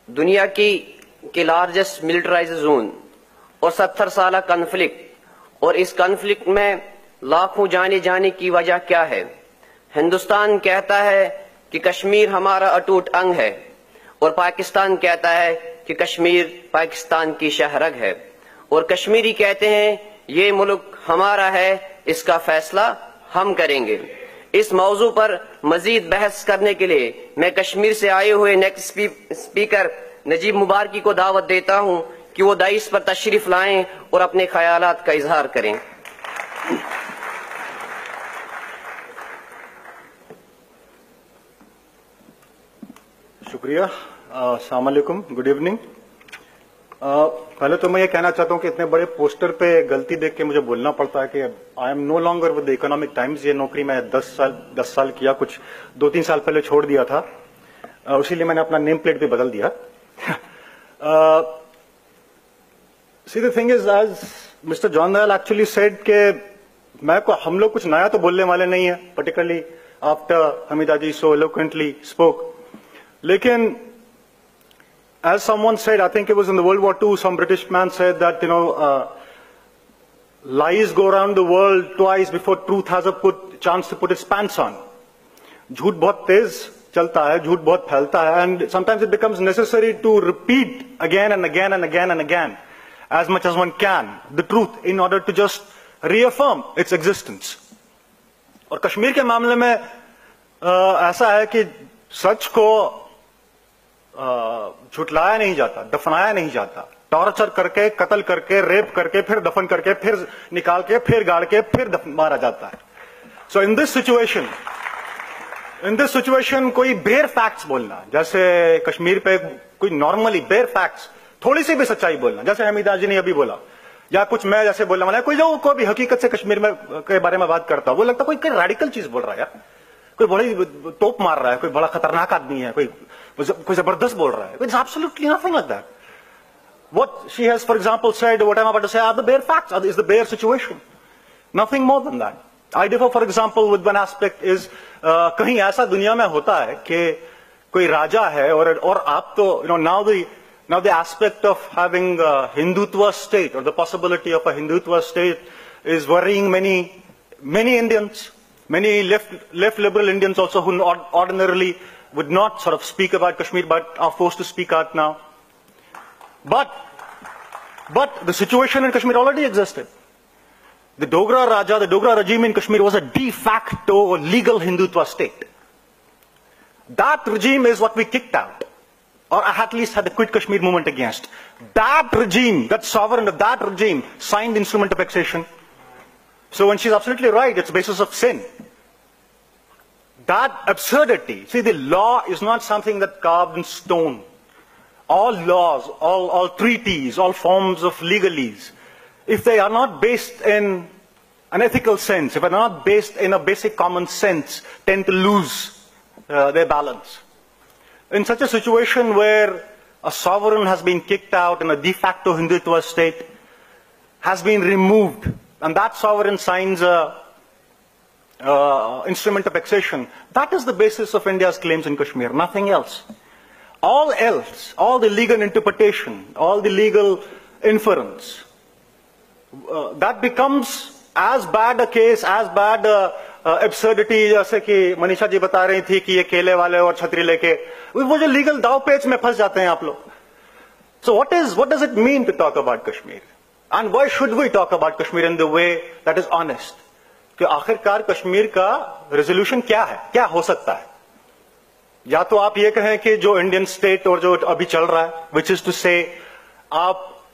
दुनिया की largest militarised zone और 70 साल कन्फ्लिक्ट, और इस कन्फ्लिक्ट में लाखों जाने जाने की वजह क्या है? हिंदुस्तान कहता है कि कश्मीर हमारा अटूट अंग है, और पाकिस्तान कहता है कि कश्मीर पाकिस्तान की शहरग है, और कश्मीरी कहते हैं ये मुल्क हमारा है, इसका फैसला हम करेंगे। इस मौजू पर मजीद बहस करने के लिए मैं कश्मीर से आए हुए नेक्स्ट स्पीकर नजीब मुबारकी को दावत देता हूं कि वो दाइस पर तशरीफ लाएं और अपने ख्यालात का इजहार करें। शुक्रिया। अस्सलाम वालेकुम, गुड इवनिंग। पहले तो मैं ये कहना चाहता हूं कि इतने बड़े पोस्टर पे गलती देख के मुझे बोलना पड़ता है कि I am no longer with the Economic Times. ये नौकरी मैं 10 साल किया, कुछ 2-3 साल पहले छोड़ दिया था, इसीलिए मैंने अपना नेम प्लेट भी बदल दिया। See the thing is, as mister John Dayal actually said के हम लोग कुछ नया तो बोलने वाले नहीं है, पर्टिकुलरली आफ्टर हमीदा जी सो एलोक्वेंटली स्पोक। लेकिन as someone said, I think it was in the World War II, some British man said that, lies go around the world twice before truth has a chance to put its pants on. झूठ बहुत तेज चलता है, झूठ बहुत फैलता है, and sometimes it becomes necessary to repeat again and again and again and again, as much as one can, the truth in order to just reaffirm its existence. और कश्मीर के मामले में ऐसा है कि सच को झुटलाया नहीं जाता, दफनाया नहीं जाता, टॉर्चर करके, कत्ल करके, रेप करके, फिर दफन करके, फिर निकाल के, फिर गाड़ के, फिर मारा जाता है। सो इन दिस सिचुएशन कोई बेयर फैक्ट्स बोलना, जैसे कश्मीर पे कोई नॉर्मली बेयर फैक्ट्स, थोड़ी सी भी सच्चाई बोलना, जैसे हमीदा जी ने अभी बोला, या कुछ मैं जैसे बोलने वाला, कोई जो कोई भी हकीकत से कश्मीर में के बारे में बात करता, वो लगता कोई रेडिकल चीज बोल रहा है यार, कोई बड़ी तोप मार रहा है, कोई बड़ा खतरनाक आदमी है, कोई जबरदस्त बोल रहा है। It's absolutely nothing like that. What she has, for example, said, what I'm about to say, are the bare facts, is the bare situation. Nothing more than that. I differ, for example, with one aspect is, कहीं ऐसा दुनिया में होता है कि कोई राजा है और आप तो, now the aspect of having a Hindutva state or the possibility of a Hindutva state is worrying many Indians, many left liberal Indians also who ordinarily would not sort of speak about Kashmir but are forced to speak out now. But the situation in Kashmir already existed. The Dogra Raja, the Dogra regime in Kashmir was a de facto legal Hindutva state. That regime is what we kicked out, or at least had the Quit Kashmir movement against. That regime, that sovereign of that regime, signed the instrument of annexation. So when she's absolutely right, it's the basis of sin. That absurdity. See, the law is not something that carved in stone. All laws, all treaties, all forms of legalese, if they are not based in an ethical sense, if they are not based in a basic common sense, tend to lose their balance. In such a situation where a sovereign has been kicked out and a de facto Hindutva state has been removed, and that sovereign signs a instrument of annexation, that is the basis of India's claims in Kashmir, nothing else. All else, all the legal interpretation, all the legal inference, that becomes as bad a case, as bad absurdity, जैसे कि मनीषा जी बता रही थी कि ये केले वाले और छतरी लेके, वो जो legal दाव पेच में फंस जाते हैं आप लोग. So what does it mean to talk about Kashmir? And why should we talk about Kashmir in the way that is honest? कि आखिरकार कश्मीर का रेजोल्यूशन क्या है, क्या हो सकता है? या तो आप ये कहें कि जो इंडियन स्टेट और जो अभी चल रहा है, विच इज टू से आप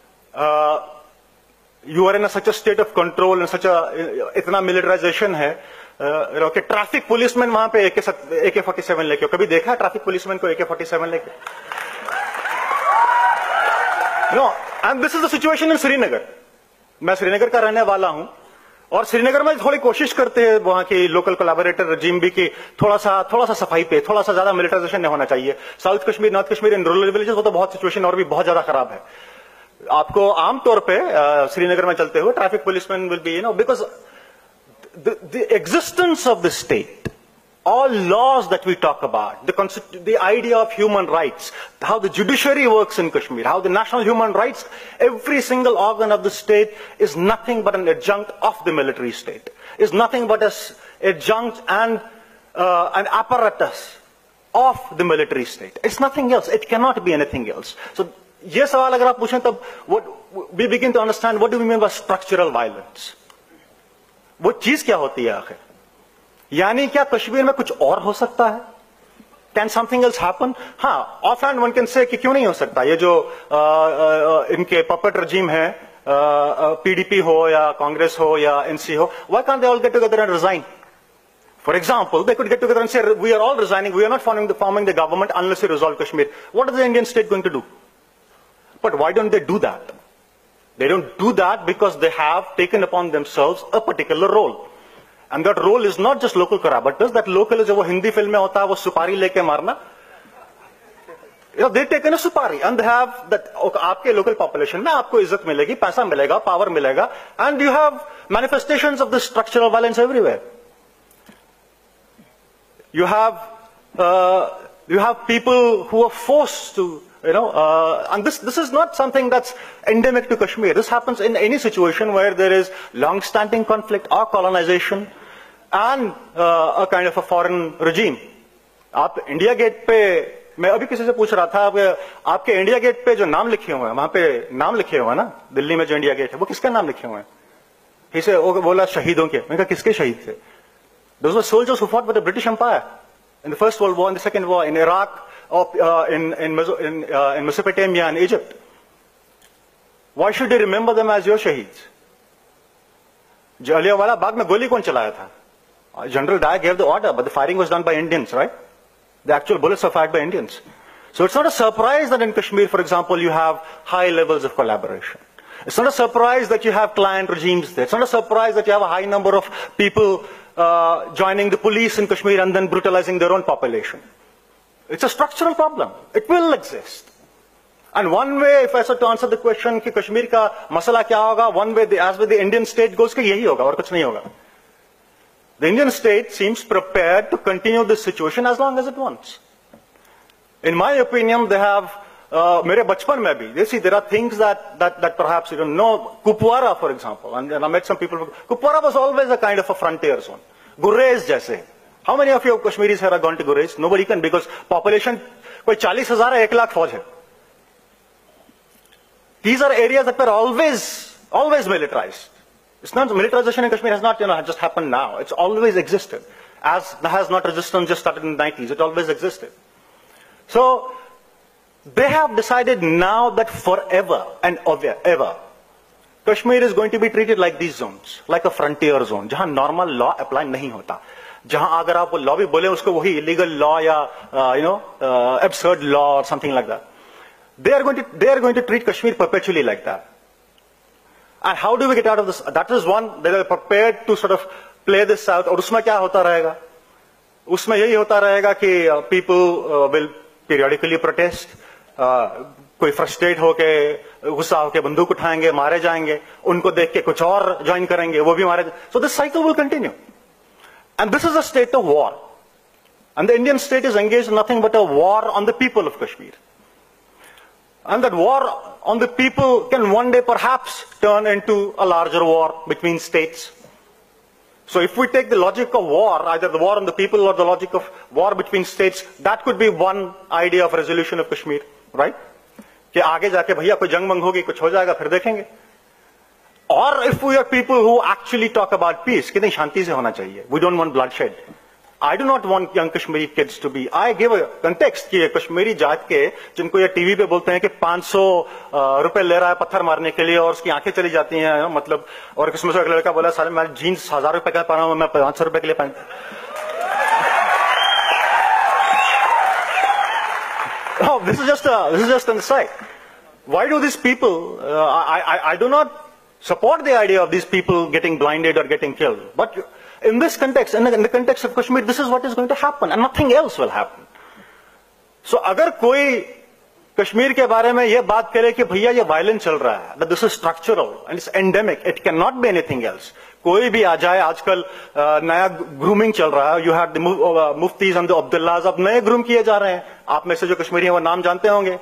you are in such a state of control, in such इतना मिलिटराइजेशन है कि ट्रैफिक पुलिसमैन वहां पे AK-47 लेके, कभी देखा है ट्रैफिक पुलिसमैन को AK-47 लेके? No, and this is the situation in Srinagar. मैं श्रीनगर का रहने वाला हूं, और श्रीनगर में थोड़ी कोशिश करते हैं वहां की लोकल कोलैबोरेटर रजीम भी कि थोड़ा सा सफाई पे, थोड़ा सा ज्यादा मिलिटराइजेशन नहीं होना चाहिए. South Kashmir, north Kashmir, in rural villages, वो तो बहुत सिचुएशन और भी बहुत ज्यादा खराब है. आपको आमतौर पे श्रीनगर में चलते हुए traffic policeman will be, because the existence of the state all laws that we talk about, the idea of human rights, how the judiciary works in Kashmir, how the national human rights, every single organ of the state is nothing but an adjunct of the military state, is nothing but an adjunct and an apparatus of the military state. It's nothing else. It cannot be anything else. So, ये सवाल अगर आप पूछें तब what we begin to understand what do we mean by structural violence. वो चीज क्या होती है आखिर? यानी क्या कश्मीर में कुछ और हो सकता है? Can something else happen? हाँ, offhand one can say कि क्यों नहीं हो सकता? ये जो इनके puppet regime है, PDP हो या कांग्रेस हो या NC हो, why can't they all get together and resign? For example, they could get together and say, we are all resigning, we are not forming the government unless we resolve Kashmir. What is the Indian state going to do? But why don't they do that? They don't do that because they have taken upon themselves a particular role. And that role is not just local collaborators, that local is वो Hindi film में होता है वो सुपारी लेके मारना. They've taken a supari and they have that, आपके local population में आपको इज्जत मिलेगी, पैसा मिलेगा, power मिलेगा, and you have manifestations of this structural violence everywhere. You have people who are forced to, and this is not something that's endemic to Kashmir. This happens in any situation where there is long-standing conflict or colonization and a kind of a foreign regime. आप India gate पे, मैं अभी किसी से पूछ रहा था, आपके इंडिया गेट पे जो नाम लिखे हुए हैं, वहां पे नाम लिखे हुए हैं ना, दिल्ली में जो इंडिया गेट है, वो किसके नाम लिखे हुए हैं? इसे वो बोला शहीदों के. मैंने कहा किसके शहीद थे? Those were soldiers who fought with the British Empire in the First World War, in the Second War, in Iraq, in Mesopotamia and Egypt. Why should they remember them as your shaheeds? Jallianwala Bagh में गोली कौन चलाया था? General Dyer gave the order, but the firing was done by Indians, right? The actual bullets were fired by Indians. So it's not a surprise that in Kashmir, for example, you have high levels of collaboration. It's not a surprise that you have client regimes there. It's not a surprise that you have a high number of people joining the police in Kashmir and then brutalizing their own population. It's a structural problem. It will exist. And one way, if I said to answer the question कि कश्मीर का मसला क्या होगा, one way, as with the Indian state goes, कि यही होगा और कुछ नहीं होगा. The Indian state seems prepared to continue this situation as long as it wants. In my opinion, they have, मेरे बचपन में भी, they see there are things that perhaps you don't know. Kupwara, for example, and I met some people. Kupwara was always a kind of a frontier zone. Gurez जैसे. How many of you Kashmiris have gone to Gurez? Nobody can, because population कोई 40,000 है, 1 लाख फौज है. These are areas that were always militarized. It's not, militarization in Kashmir has not just happened now. It's always existed. As has not resistance just started in the 90s. It always existed. So they have decided now that forever and ever, Kashmir is going to be treated like these zones, like a frontier zone, जहां normal law apply नहीं होता. जहां अगर आप वो law भी बोले उसको वही illegal law या absurd law or something like that. They are going to treat Kashmir perpetually like that. And how do we get out of this? That is one, they are prepared to sort of play this out. और उसमें क्या होता रहेगा? उसमें यही होता रहेगा कि people will periodically protest. कोई फ्रस्ट्रेट होके, गुस्सा होके बंदूक उठाएंगे, मारे जाएंगे, उनको देख के कुछ और ज्वाइन करेंगे, वो भी मारे. So this cycle will continue. And this is a state of war. And the Indian state is engaged in nothing but a war on the people of Kashmir. And that war on the people can one day perhaps turn into a larger war between states. So if we take the logic of war, either the war on the people or the logic of war between states, that could be one idea of resolution of Kashmir, right? कि आगे जाके भैया कोई जंग मंग होगी, कुछ हो जाएगा, फिर देखेंगे. Or if we are people who actually talk about peace, कि नहीं शांति से होना चाहिए. We don't want bloodshed. I do not want young Kashmiri kids to be. I give a context कि कश्मीरी जात के जिनको ये टीवी पे बोलते हैं कि 500 रुपए ले रहा है पत्थर मारने के लिए और उसकी आंखें चली जाती हैं, मतलब, और किसमें से एक लड़का बोला साले मैं जीन्स 1000 रुपए का पहना हूं, मैं 500 रुपए के लिए पहन. Oh, this is just an aside. Why do these people? I do not support the idea of these people getting blinded or getting killed, but in this context, in the context of Kashmir, this is what is going to happen, and nothing else will happen. So, अगर कोई कश्मीर के बारे में ये बात करे कि भैया ये वायलेंस चल रहा है, that this is structural and it's endemic, it cannot be anything else. कोई भी आ जाए, आजकल नया ग्रूमिंग चल रहा है, you have the Muftis and the Abdullahs, अब नए ग्रूम किए जा रहे हैं. आप में से जो कश्मीरी हैं वो नाम जानते होंगे.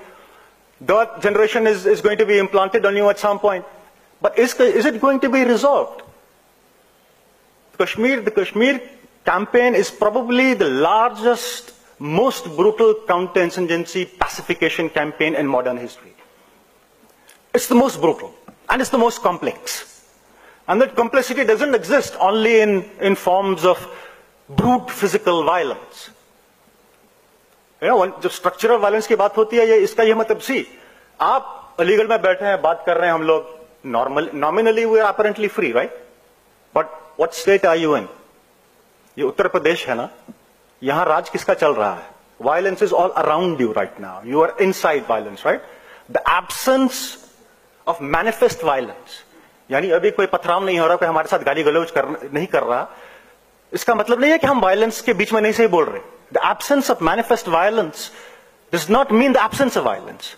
That generation is going to be implanted on you at some point. But is it going to be resolved? The Kashmir campaign is probably the largest, most brutal counterinsurgency pacification campaign in modern history. It's the most brutal, and it's the most complex. And that complexity doesn't exist only in forms of brute physical violence. जब structural violence की बात होती है, ये इसका ये मतलब, सी आप अलीगढ़ में बैठे हैं, बात कर रहे हैं हम लोग, nominally we are apparently free, right? But what state are you in? ये उत्तर प्रदेश है ना, यहां राज किसका चल रहा है? Violence is all around you right now, you are inside violence, right? The absence of manifest violence, यानी अभी कोई पथराव नहीं हो रहा, कोई हमारे साथ गाली गलौज नहीं कर रहा, इसका मतलब नहीं है कि हम वायलेंस के बीच में नहीं सही बोल रहे. The absence of manifest violence does not mean the absence of violence.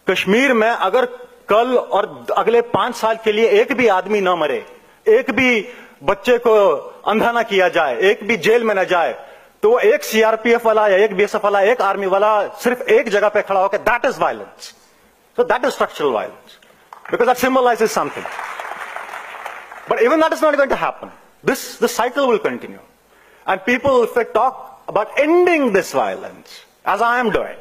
Kashmir में अगर कल और अगले 5 साल के लिए एक भी आदमी ना मरे, एक भी बच्चे को अंधा ना किया जाए, एक भी जेल में ना जाए, तो एक सीआरपीएफ वाला या एक बीएसएफ वाला, एक आर्मी वाला सिर्फ एक जगह पे खड़ा होकर, that is violence. So that is structural violence, because that symbolizes something. But even that is not going to happen. This cycle will continue. And people, if they talk about ending this violence, as I am doing,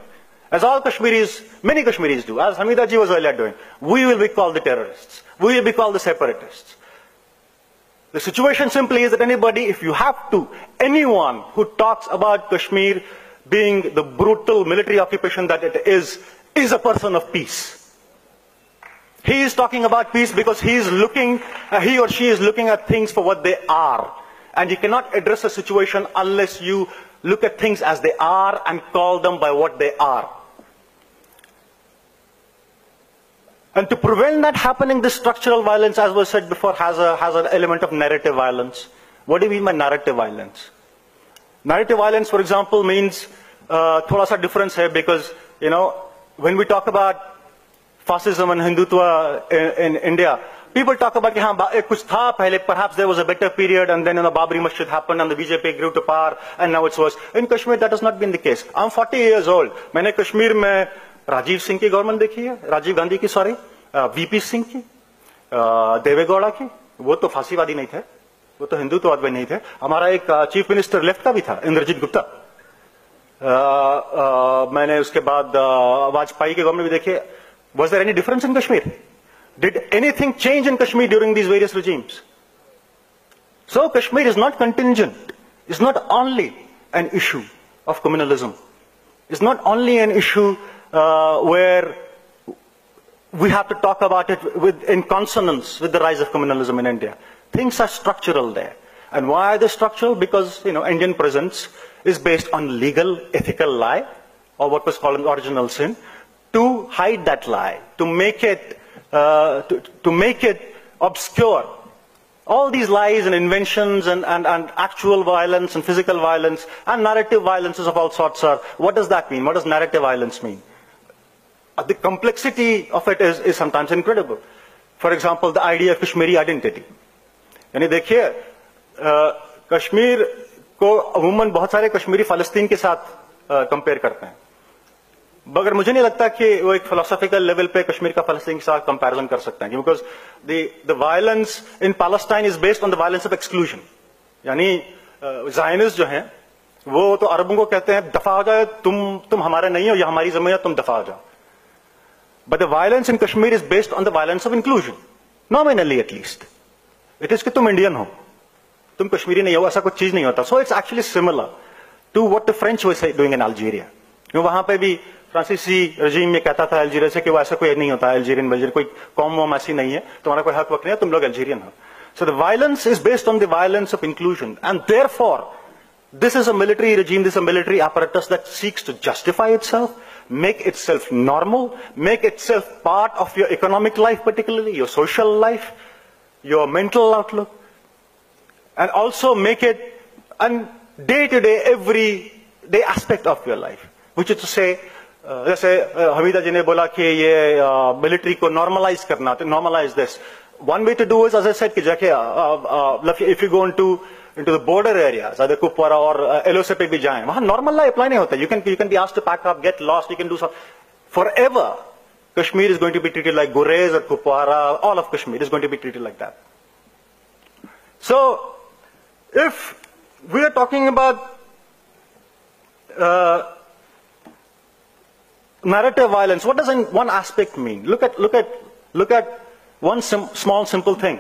as all Kashmiris, many Kashmiris do, as Hamida ji was earlier doing, we will be called the terrorists. We will be called the separatists. The situation simply is that anybody, if you have to, anyone who talks about Kashmir being the brutal military occupation that it is a person of peace. He is talking about peace because he or she is looking at things for what they are. And you cannot address a situation unless you look at things as they are and call them by what they are. And to prevent that happening, this structural violence, as was said before, has an element of narrative violence. What do you mean by narrative violence? Narrative violence, for example, means thoda sa difference hai, because, when we talk about fascism and Hindutva in India, people talk about कि कुछ था पहले, perhaps there was a better period, and then Babri Masjid happened and the BJP grew to power and now it's worse. In Kashmir that has not been the case. I'm 40 years old. मैंने कश्मीर में राजीव सिंह की government देखी है, राजीव गांधी की, sorry, VP Singh की, देवेगौड़ा की. वो तो फांसीवादी नहीं थे, वो तो हिंदुत्ववादी नहीं थे. हमारा एक चीफ मिनिस्टर लेफ्ट का भी था, इंद्रजीत गुप्ता. मैंने उसके बाद वाजपेयी की गवर्नमेंट भी देखी. Was there any difference in Kashmir? Did anything change in Kashmir during these various regimes? So Kashmir is not contingent. It's not only an issue of communalism. It's not only an issue where we have to talk about it in consonance with the rise of communalism in India. Things are structural there. And why are they structural? Because, Indian presence is based on legal, ethical lie, or what was called an original sin, to hide that lie, to make it obscure. All these lies and inventions and actual violence and physical violence and narrative violences of all sorts are, what does that mean? What does narrative violence mean? The complexity of it is sometimes incredible. For example, the idea of Kashmiri identity. यानी देखिए, कश्मीर को अमूमन बहुत सारे कश्मीरी फ़लस्तीन के साथ compare करते हैं, मगर मुझे नहीं लगता कि वो एक फिलोसॉफिकल लेवल पे कश्मीर का फ़लस्तीन के साथ कंपैरिजन कर सकते हैं, because the violence in Palestine is based on the violence of exclusion. यानी ज़ायनिस्ट जो हैं वो तो अरबों को कहते हैं दफा हो जाए, तुम हमारे नहीं हो, ये हमारी जमीन है, तुम दफा हो जाओ. But the violence in Kashmir is based on the violence of inclusion, nominally at least. It is कि तुम इंडियन हो, तुम कश्मीरी नहीं हो, ऐसा कुछ चीज नहीं होता. So it's actually similar to what the French was doing in Algeria. वहां पे भी फ्रांसीसी रजीम में कहता था अल्जीरिया से कि वो ऐसा कोई नहीं होता, अल्जीरियन कोई कौम वोम ऐसी नहीं है, तुम्हारा कोई हक वक नहीं है, तुम लोग अल्जीरियन हो. So the violence is based on the violence of inclusion, and therefore this is a military regime, this is a military apparatus that seeks to justify itself, make itself normal, make itself part of your economic life, particularly your social life, your mental outlook, and also make it a day-to-day, everyday aspect of your life. Which is to say, जैसे हमीदा जी ने बोला कि ये military को normalise करना, तो normalise this. one way to do is, as I said, if you go into the border areas, either Kupwara or LOC पे भी जाएं, वहाँ normal law apply नहीं होता. You can be asked to pack up, get lost, you can do something. Forever, Kashmir is going to be treated like Gurez or Kupwara. All of Kashmir is going to be treated like that. So, if we are talking about narrative violence, what does one aspect mean? Look at one small simple thing.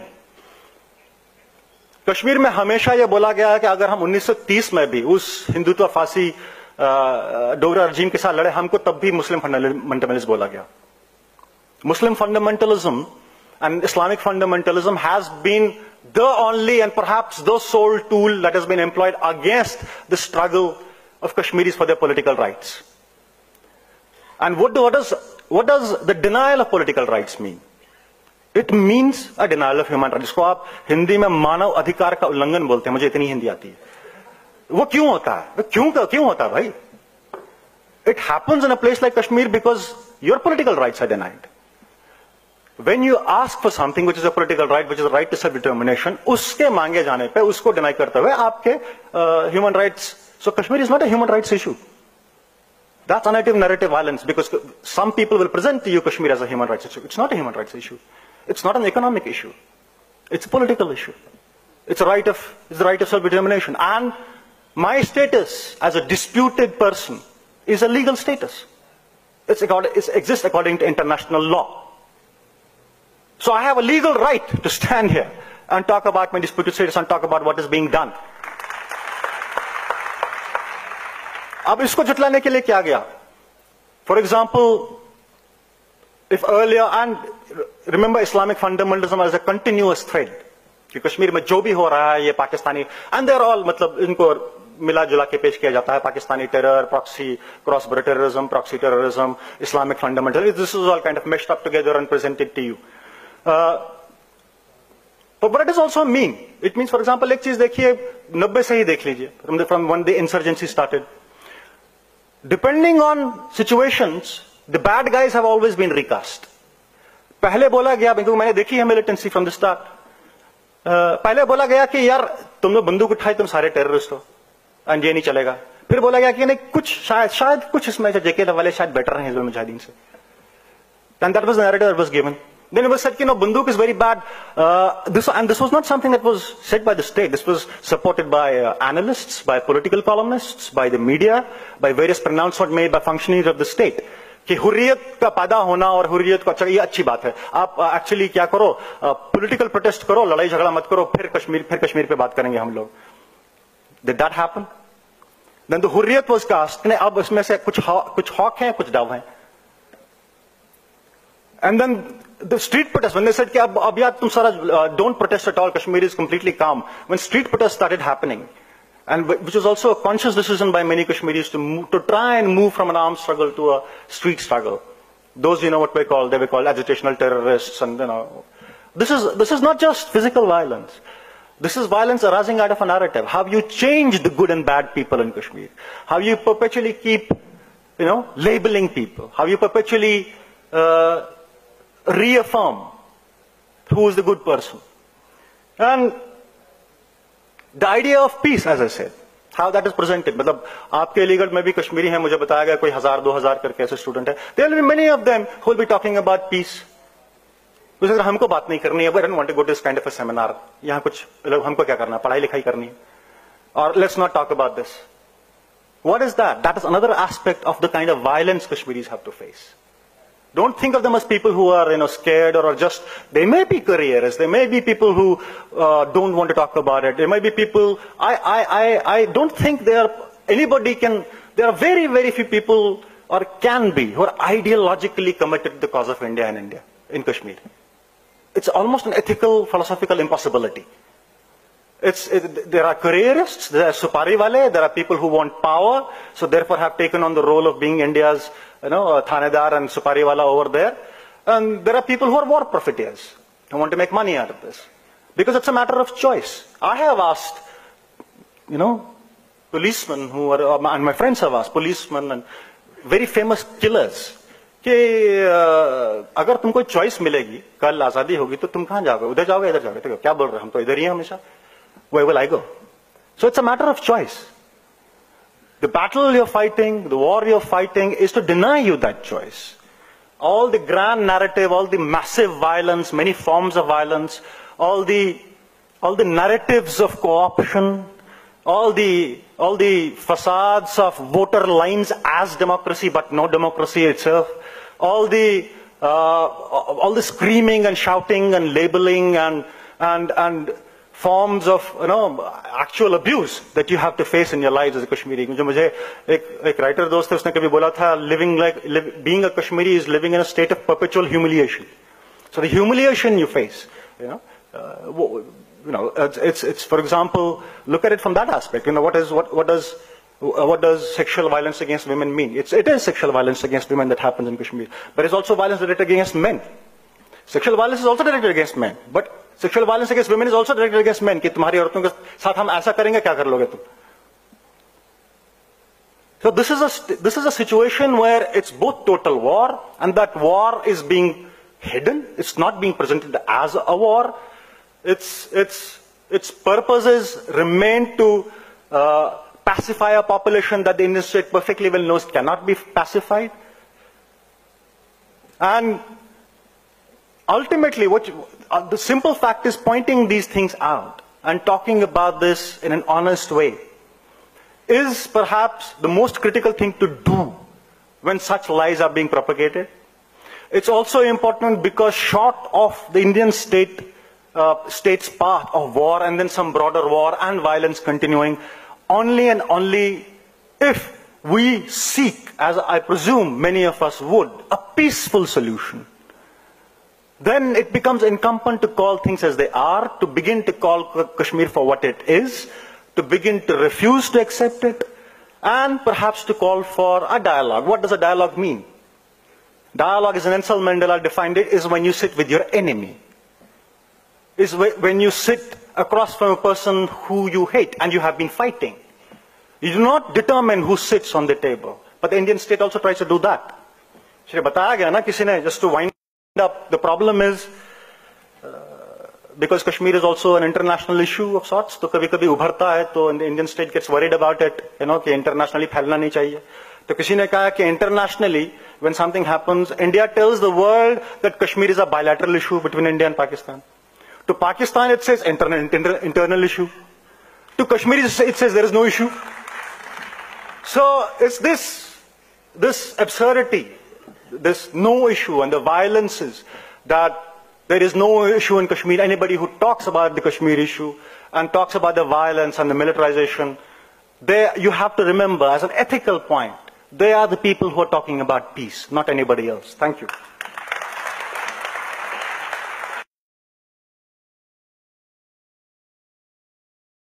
Kashmir में हमेशा यह बोला गया है कि अगर हम 1930 में भी उस हिंदुत्व फांसी डोगरा रजीम के साथ लड़े, हमको तब भी मुस्लिम फंडामेंटलिस्ट बोला गया. Muslim fundamentalism and Islamic fundamentalism has been the only and perhaps the sole tool that has been employed against the struggle of Kashmiris for their political rights. And what does the denial of political rights mean? It means a denial of human rights. जिसको आप हिंदी में मानव अधिकार का उल्लंघन बोलते हैं. मुझे इतनी हिंदी आती है. वो क्यों होता है? क्यों होता है भाई? It happens in a place like Kashmir because your political rights are denied. When you ask for something which is a political right, which is a right to self-determination, उसके मांगे जाने पे उसको deny करते हुए आपके human rights. So Kashmir is not a human rights issue. That's a narrative violence because some people will present to you Kashmir as a human rights issue. It's not a human rights issue. It's not an economic issue. It's a political issue. It's the right of self-determination. And my status as a disputed person is a legal status. It exists according to international law. So I have a legal right to stand here and talk about my disputed status and talk about what is being done. अब इसको जुटलाने के लिए क्या गया? For example, if earlier, and remember Islamic fundamentalism as a continuous thread, कि कश्मीर में जो भी हो रहा है ये पाकिस्तानी, and they're all, मतलब इनको मिला जुला के पेश किया जाता है, Pakistani terror, proxy, cross-border terrorism, proxy terrorism, Islamic fundamentalism. This is all kind of meshed up together and presented to you. But what does it also mean? It means, for example, एक चीज देखिए 90 से ही देख लीजिए, from when the insurgency started. Depending on situations, the bad guys have always been recast. पहले बोला गया, क्योंकि मैंने देखी है militancy from the start. पहले बोला गया कि यार तुम लोग बंदूक उठाए, तुम सारे टेररिस्ट हो, and ये नहीं चलेगा. फिर बोला गया कि नहीं, कुछ शायद कुछ इसमें जेके वाले शायद बेटर हैं हिजबुल मुजाहिदीन से. And that was the narrative that was given. Then it was said, Banduk is very bad. This was not something that was said by the state. This was supported by analysts, by political columnists, by the media, by various pronouncements made by functionaries of the state. कि हुर्रियत का पैदा होना और हुर्रियत को अच्छा, ये अच्छी बात है. आप एक्चुअली क्या करो, पॉलिटिकल प्रोटेस्ट करो, लड़ाई झगड़ा मत करो, फिर कश्मीर पे बात करेंगे हम लोग. Did that happen? Then the Hurriyat was cast. अब उसमें से कुछ हॉक हैं, कुछ डव हैं. And then the street protests, when they said कि अब यार तुम सारा don't protest at all, Kashmir is completely calm. When street protests started happening, and which was also a conscious decision by many Kashmiris to try and move from an armed struggle to a street struggle. Those, what they were called agitational terrorists, and this is not just physical violence. This is violence arising out of a narrative. How you change the good and bad people in Kashmir. How you perpetually keep, labeling people. How you perpetually reaffirm who is the good person. And the idea of peace, as I said, how that is presented. मतलब आपके अलीगढ़ में भी कश्मीरी हैं, मुझे बताया गया कोई 1000-2000 करके ऐसे स्टूडेंट है. There will be many of them who will be talking about peace. कुछ अगर हमको बात नहीं करनी है, we don't want to go to this kind of a seminar. यहाँ कुछ हमको क्या करना है, पढ़ाई लिखाई करनी है. Or let's not talk about this. What is that? That is another aspect of the kind of violence Kashmiris have to face. Don't think of them as people who are, scared or just, they may be careerists, they may be people who don't want to talk about it. There may be people, I don't think there are very, very few people or can be who are ideologically committed to the cause of India and India, in Kashmir. It's almost an ethical, philosophical impossibility. There are careerists, there are supari wale, there are people who want power, so therefore have taken on the role of being India's, thanedar and supari wala over there. And there are people who are war profiteers, who want to make money out of this. Because it's a matter of choice. I have asked, policemen and my friends have asked, policemen and very famous killers, कि अगर तुमको choice मिलेगी, कल आजादी होगी, तो तुम कहां जाओगे? उधर जाओगे, इधर जाओगे? तो क्या बोल रहे हैं, हम तो इधर ही हैं हमेशा. Where will I go? So it's a matter of choice. The battle you're fighting, the war you're fighting is to deny you that choice. All the grand narrative, all the massive violence, many forms of violence, all the narratives of co-option, all the facades of voter lines as democracy but no democracy itself, all the screaming and shouting and labeling and forms of actual abuse that you have to face in your lives as a Kashmiri. मुझे एक writer दोस्त है, उसने कभी बोला था, being a Kashmiri is living in a state of perpetual humiliation. So the humiliation you face, it's for example, look at it from that aspect. What does sexual violence against women mean? It is sexual violence against women that happens in Kashmir, but it's also violence directed against men. Sexual violence is also directed against men, but sexual violence against women is also directed against men. कि तुम्हारी औरतों के साथ हम ऐसा करेंगे, क्या कर लोगे तुम? So this is a situation where it's both total war, and that war is being hidden. It's not being presented as a war. Its purposes remain to pacify a population that the Indian state perfectly well knows cannot be pacified. And ultimately, the simple fact is pointing these things out and talking about this in an honest way is perhaps the most critical thing to do when such lies are being propagated. It's also important because short of the Indian state's path of war and then some broader war and violence continuing, only and only if we seek, as I presume many of us would, a peaceful solution, then it becomes incumbent to call things as they are, to begin to call Kashmir for what it is, to begin to refuse to accept it, and perhaps to call for a dialogue. What does a dialogue mean? Dialogue, as Nelson Mandela defined it, is when you sit with your enemy. Is when you sit across from a person who you hate and you have been fighting. You do not determine who sits on the table. But the Indian state also tries to do that. बताया गया ना किसी ने, just to wind up, the problem is because Kashmir is also an international issue of sorts, तो कभी-कभी उभरता है, तो the Indian state gets worried about it, कि internationally फैलना नहीं चाहिए. तो किसी ने कहा कि internationally, when something happens, India tells the world that Kashmir is a bilateral issue between India and Pakistan. To Pakistan, it says internal issue. To Kashmir, it says there is no issue. So it's this absurdity, this no issue, and the violences that there is no issue in Kashmir. Anybody who talks about the Kashmir issue and talks about the violence and the militarization, you have to remember, as an ethical point, they are the people who are talking about peace, not anybody else. Thank you.